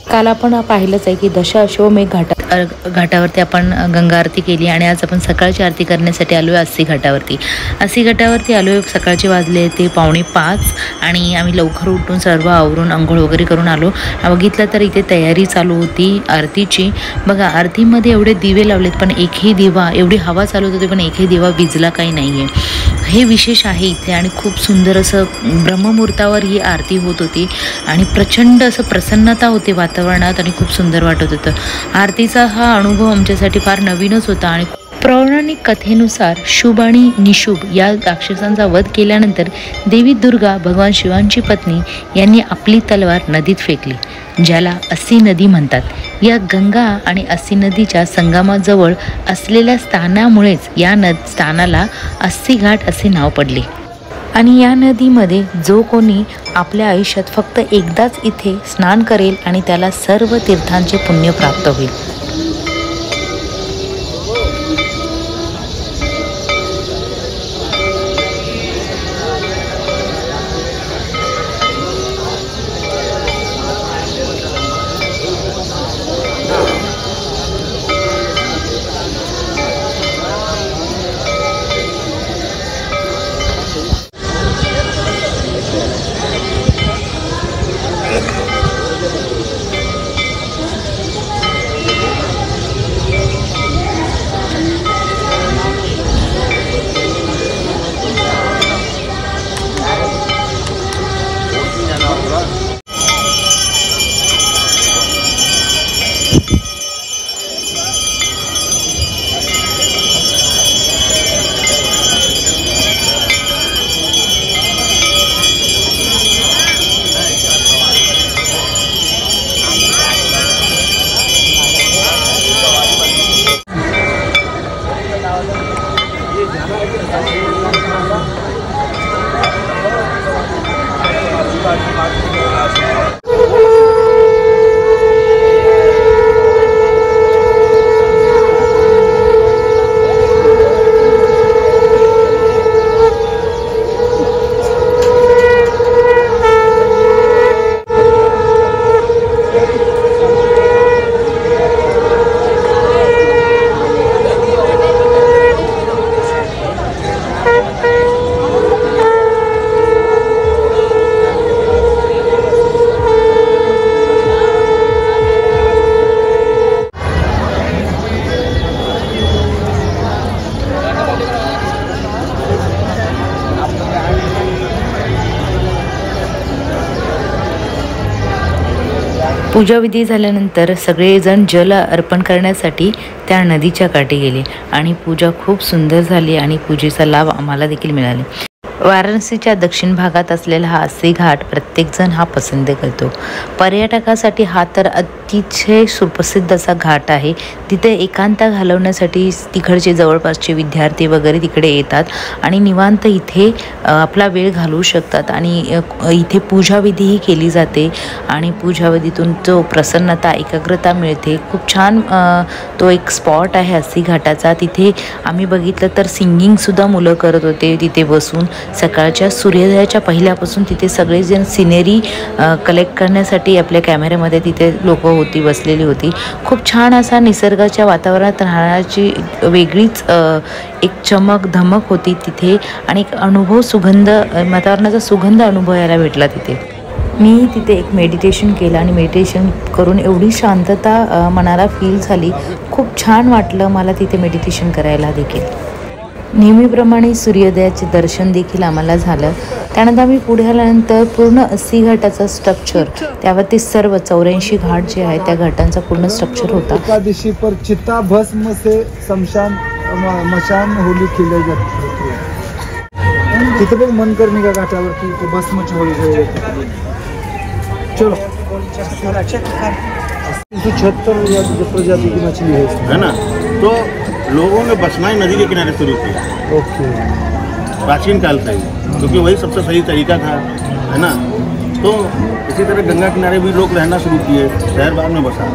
काल आपण पाहिलंच आहे की दशाश्वमेध घाटावरती आपण गंगा आरती केली आणि आज आपण सकाळची आरती करण्यासाठी आलो आहे अस्सी घाटावरती. अस्सी घाटावरती आलो आहे. सकाळचे वाजले ते 4:45 आणि आम्ही लवकर उठून सर्व आवरून अंघोळ वगैरे करून आलो. बघितलं तर इथे तयारी चालू होती आरतीची. बघा आरतीमध्ये एवढे दिवे लावलेत पण एकही दिवा, एवढी हवा चालू होती पण एकही दिवा विजला काही नाही आहे. हे विशेष आहे इथे आणि खूप सुंदर असं ब्रह्ममुहूर्तावर ही आरती होत होती आणि प्रचंड असं प्रसन्नता होती वातावरणात आणि खूप सुंदर वाटत होतं. आरतीचा हा अनुभव आमच्यासाठी फार नवीनच होता आणि पौराणिक कथेनुसार शुभ आणि निशुभ या राक्षसांचा वध केल्यानंतर देवी दुर्गा भगवान शिवांची पत्नी यांनी आपली तलवार नदीत फेकली, ज्याला अस्सी नदी म्हणतात. या गंगा आणि अस्सी नदीच्या संगमाजवळ असलेल्या स्थानामुळेच या स्थानाला अस्सी घाट असे नाव पडले. आणि या नदीमध्ये जो कोणी आपल्या आयुष्यात फक्त एकदाच इथे स्नान करेल आणि त्याला सर्व तीर्थांचे पुण्य प्राप्त होईल. पूजाविधी झाल्यानंतर सगळेजण जल अर्पण करण्यासाठी त्या नदीच्या काठी गेले आणि पूजा खूप सुंदर झाली आणि पूजेचा लाभ आम्हाला देखील मिळाला. वाराणसीच्या दक्षिण भागात असलेला हा अस्सी घाट प्रत्येकजण हा पसंत करतो. पर्यटकासाठी हा तर अतिशय सुप्रसिद्ध असा घाट आहे. तिथे एकांत घालवण्यासाठी तिकडचे जवळपासचे विद्यार्थी वगैरे तिकडे येतात आणि निवांत इथे आपला वेळ घालवू शकतात. आणि इथे पूजाविधीही केली जाते आणि पूजाविधीतून जो प्रसन्नता, एकाग्रता मिळते. खूप छान तो एक स्पॉट आहे अस्सी घाटाचा. तिथे आम्ही बघितलं तर सिंगिंगसुद्धा मुलं करत होते तिथे बसून. सकाळच्या सूर्योदयाच्या पहिल्यापासून तिथे सगळेजण सिनेरी कलेक्ट करण्यासाठी आपल्या कॅमेऱ्यामध्ये तिथे लोक बसलेली होती. खूप छान असा निसर्गाच्या वातावरणात राहण्याची वेगळीच एक चमक धमक होती तिथे आणि एक अनुभव, सुगंध, वातावरणाचा सुगंध अनुभवायला भेटला तिथे. मी तिथे एक मेडिटेशन केलं आणि मेडिटेशन करून एवढी शांतता मनाला फील झाली. खूप छान वाटलं मला तिथे मेडिटेशन करायला देखील. नेहमीप्रमाणे सूर्योदयाचे दर्शन देखील आम्हाला झालं. त्यानंतर आम्ही पुढे आल्यानंतर पूर्ण अस्सी घाटाचा स्ट्रक्चर, त्यावरती सर्व 84 घाट जे आहे त्या घाटांचा पूर्ण स्ट्रक्चर होता. एकादशी पर चिता भस्म से मशान होली खेले जाते. तिथे बघ मनकर्णिका घाटावरती भस्मची होळी. चलो 376 प्रजाति की मछली है ना. तो लोगों ने बसनाई नदी के किनारे शुरू किया. ओके. प्राचीन काल से, क्योंकि वही सबसे सही तरीका था, है ना. तो इसी तरह गंगा किनारे भी लोग रहना शुरू किए, शहर बाद में बसा.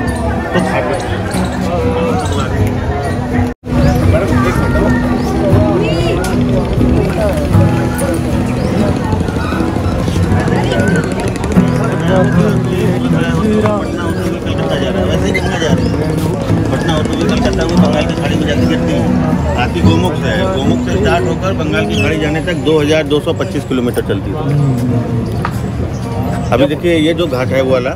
तो बंगाल की खाड़ी में जाके गिरती है। हाथी गोमुख से है, गोमुख से स्टार्ट होकर बंगाल की खाड़ी जाने तक 2225 किलोमीटर चलती है। अभी देखिए ये जो घाट है वो वाला,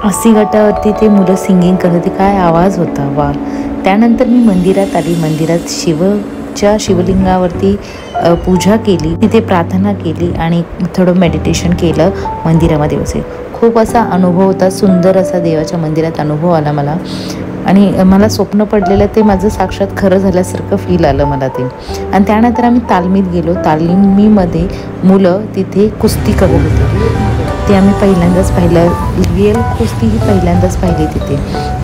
अस्सी घाटावरती ते मुलं सिंगिंग करत होते, काय आवाज होता वा। त्यानंतर मी मंदिरात आली, मंदिरात शिवलिंगावरती पूजा केली, तिथे प्रार्थना केली आणि थोडं मेडिटेशन केलं मंदिरामध्ये बसे। खूप असा अनुभव होता, सुंदर असा देवाच्या मंदिरात अनुभव आला मला आणि मला स्वप्न पडलेलं ते माझं साक्षात खरं झाल्यासारखं फील आलं मला ते। आणि त्यानंतर आम्ही तालमीत गेलो, तालमीमध्ये मुलं तिथे कुस्ती करत होते, ते आम्ही पहिल्यांदाच पाहिलं, रिअल कुस्ती ही पहिल्यांदाच पाहिली तिथे।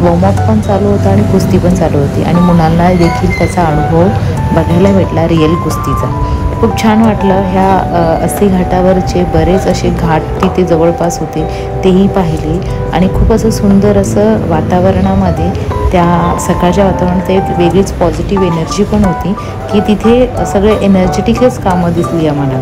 वॉर्मअप पण चालू होता आणि कुस्ती पण चालू होती आणि मुलांना देखील त्याचा अनुभव बघायला भेटला रिअल कुस्तीचा। खूप छान वाटलं। ह्या अस्सी घाटावरचे बरेच असे घाट तिथे जवळपास होते तेही पाहिले आणि खूप असं सुंदर असं वातावरणामध्ये, त्या सकाळच्या वातावरणात एक वेगळीच पॉझिटिव्ह एनर्जी पण होती की तिथे सगळे एनर्जेटिकच कामं दिसली आम्हाला।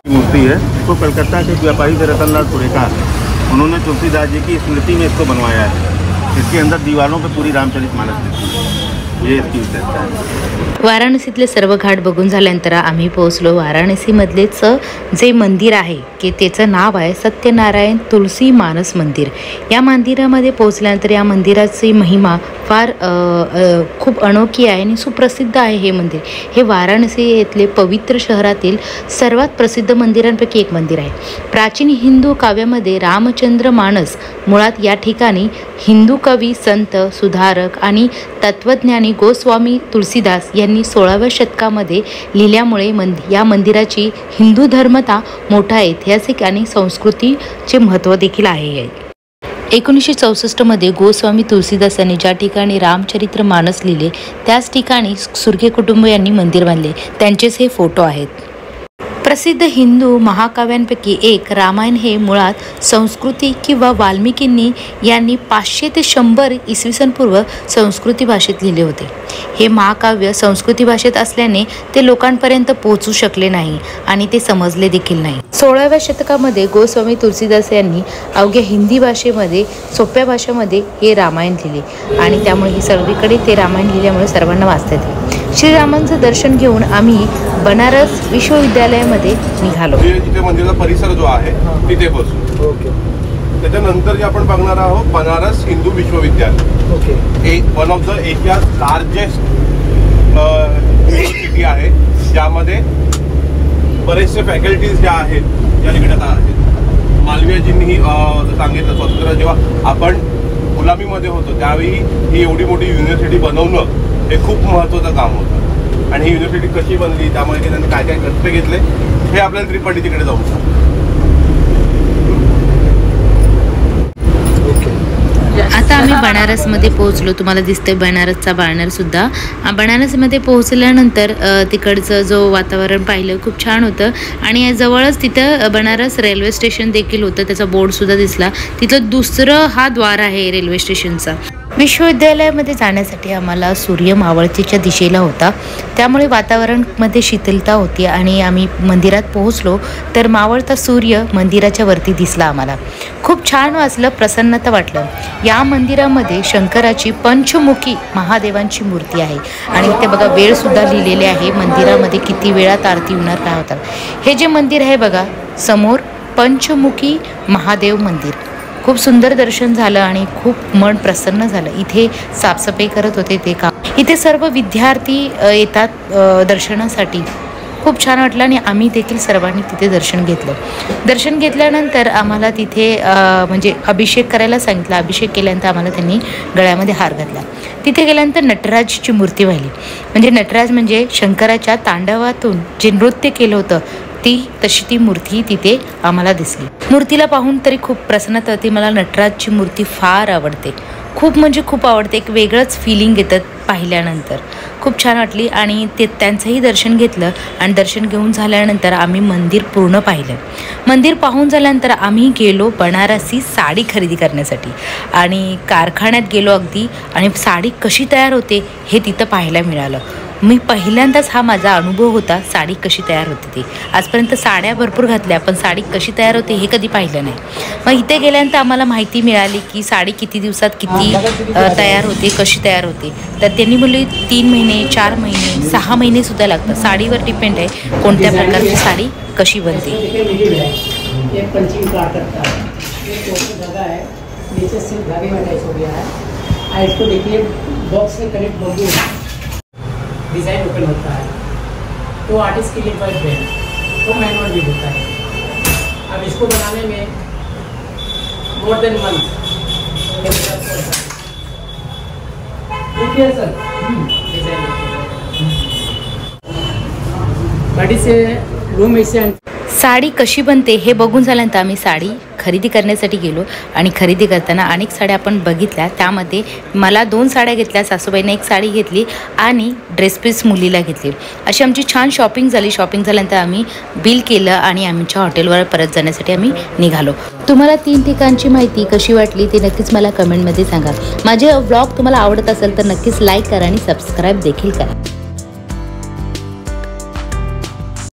मूर्ति है, इसको कलकत्ता के व्यापारी थे रतनलाल सुरेकार, उन्होंने तुलसीदास जी की स्मृति में इसको बनवाया है। इसके अंदर दीवारों पे पूरी रामचरितमानस लिखी है, ये इसकी विशेषता है। वाराणसीतले सर्व घाट बघून झाल्यानंतर आम्ही पोहोचलो वाराणसीमधलेच जे मंदिर आहे की त्याचं नाव आहे सत्यनारायण तुलसी मानस मंदिर। या मंदिरामध्ये पोहोचल्यानंतर या मंदिराची महिमा फार खूप अनोखी आहे आणि सुप्रसिद्ध आहे। हे मंदिर हे वाराणसी येथले पवित्र शहरातील सर्वात प्रसिद्ध मंदिरांपैकी एक मंदिर आहे। प्राचीन हिंदू काव्यामध्ये रामचंद्र मानस मुळात या ठिकाणी हिंदू कवी, संत, सुधारक आणि तत्वज्ञानी गोस्वामी तुलसीदास यांनी 16व्या शतकामध्ये लिहिल्यामुळे या मंदिराची हिंदू धर्मता मोठा ऐतिहासिक आणि संस्कृतीचे महत्त्व देखील आहे। 1964 मध्ये गोस्वामी तुलसीदास यांनी ज्या ठिकाणी रामचरित्र मानस लिहिले त्याच ठिकाणी सुर्के कुटुंब यांनी मंदिर बांधले, त्यांचेच हे फोटो आहेत। प्रसिद्ध हिंदू महाकाव्यांपैकी एक रामायण हे मुळात संस्कृती किंवा वाल्मिकींनी यांनी 500 ते 100 इसवी सन पूर्व संस्कृती भाषेत लिहिले होते। हे महाकाव्य संस्कृती भाषेत असल्याने ते लोकांपर्यंत पोहोचू शकले नाही आणि ते समजले देखील नाही। 16व्या शतकामध्ये गोस्वामी तुलसीदास यांनी अवघ्या हिंदी भाषेमध्ये सोप्या भाषेमध्ये हे रामायण लिहिले आणि त्यामुळे हे सगळीकडे ते रामायण लिहिल्यामुळे सर्वांना वाचता येते। श्रीरामांचं दर्शन घेऊन आम्ही बनारस विश्वविद्यालयामध्ये निघालो। तिथे मंदिराचा परिसर जो आहे तिथे बसू। ओके। त्याच्यानंतर जे आपण बघणार आहोत बनारस हिंदू विश्वविद्यालय। ओके। एक one of the Asia's largest university आहे, ज्यामध्ये बरेचसे फॅकल्टीज ज्या आहेत या तिकडे आहेत। मालवीयजींनी सांगितलं स्वतंत्र जेव्हा आपण गुलामीमध्ये होतो त्यावेळी ही एवढी मोठी युनिव्हर्सिटी बनवणं हे खूप महत्त्वाचं काम होतं आणि ही युनिव्हर्सिटी कशी बनली, त्यामुळे त्यांनी काय काय कष्ट घेतले हे आपल्याला त्रिपाठी तिकडे जाऊन सांगतो। आता आम्ही बनारसमध्ये पोहोचलो, तुम्हाला दिसतंय बनारसचा बॅनर सुद्धा। बनारसमध्ये पोहोचल्यानंतर तिकडचं जो वातावरण पाहिलं खूप छान होतं आणि जवळच तिथं बनारस रेल्वे स्टेशन देखील होतं, त्याचा बोर्ड सुद्धा दिसला। तिथं दुसरं हा द्वार आहे रेल्वे स्टेशनचा। विश्वविद्यालयामध्ये जाण्यासाठी आम्हाला सूर्य मावळतीच्या दिशेला होता, त्यामुळे वातावरणामध्ये शीतलता होती आणि आम्ही मंदिरात पोहोचलो तर मावळता सूर्य मंदिराच्या वरती दिसला आम्हाला। खूप छान वाटलं, प्रसन्नता वाटलं। या मंदिरामध्ये शंकराची पंचमुखी महादेवांची मूर्ती आहे आणि इथे बघा वेळ सुद्धा लिहिलेले आहे, मंदिरामध्ये किती वेळात आरती होणार काय होतात। हे जे मंदिर आहे बघा समोर पंचमुखी महादेव मंदिर, खूप सुंदर दर्शन झालं आणि खूप मन प्रसन्न झालं। इथे साफसफाई करत होते ते काम, इथे सर्व विद्यार्थी येतात दर्शनासाठी। खूप छान वाटलं आणि आम्ही देखील सर्वांनी तिथे दर्शन घेतलं। दर्शन घेतल्यानंतर आम्हाला तिथे म्हणजे अभिषेक करायला सांगितलं। अभिषेक केल्यानंतर आम्हाला त्यांनी गळ्यामध्ये हार घातला। तिथे गेल्यानंतर नटराजची मूर्ती पाहिली, म्हणजे नटराज म्हणजे शंकराच्या तांडवातून जे नृत्य केलं होतं तशी ती मूर्ती तिथे आम्हाला दिसली। मूर्तीला पाहून तरी खूप प्रसन्नता होती। मला नटराजची मूर्ती फार आवडते, खूप म्हणजे खूप आवडते. एक वेगळंच फिलिंग येतं पाहिल्यानंतर. खूप छान वाटली आणि त्यांचंही दर्शन घेतलं आणि दर्शन घेऊन झाल्यानंतर आम्ही मंदिर पूर्ण पाहिलं. मंदिर पाहून झाल्यानंतर आम्ही गेलो बनारसी साडी खरेदी करण्यासाठी आणि कारखान्यात गेलो अगदी आणि साडी कशी तयार होते हे तिथं पाहायला मिळालं. मी पहिल्यांदाच हा माझा अनुभव होता साडी कशी तयार होते ते. आजपर्यंत साड्या भरपूर घातल्या पण साडी कशी तयार होते हे कधी पाहिलं नाही. मग इथे गेल्यानंतर आम्हाला माहिती मिळाली की साडी किती दिवसात किती तयार होते, कशी तयार होते. तर त्यांनी म्हणले 3 महिने, 4 महिने, 6 महिनेसुद्धा लागतात. साडीवर डिपेंड आहे कोणत्या प्रकारची साडी कशी बनते. डिज़ाइन ओपन होता है तो आर्टिस्ट के लिए पर ब्रांड तो मैनुअल भी होता है. अब इसको बनाने में मोर देन मंथ. देखिए सर डिज़ाइन गाड़ी से रूम ऐसे. साडी कशी बनते हे बघून झाल्यानंतर आम्ही साडी खरेदी करण्यासाठी गेलो आणि खरेदी करताना अनेक साड्या आपण बघितल्या. त्यामध्ये मला 2 साड्या घेतल्या, सासूबाईने 1 साडी घेतली आणि ड्रेस पीस मुलीला घेतली. अशी आमची छान शॉपिंग झाली. शॉपिंग झाल्यानंतर आम्ही बिल केलं आणि आमच्या हॉटेलवर परत जाण्यासाठी आम्ही निघालो. तुम्हाला 3 ठिकाणची माहिती कशी वाटली ते नक्कीच मला कमेंटमध्ये सांगा. माझे व्लॉग तुम्हाला आवडत असेल तर नक्कीच लाईक करा आणि सबस्क्राईब देखील करा.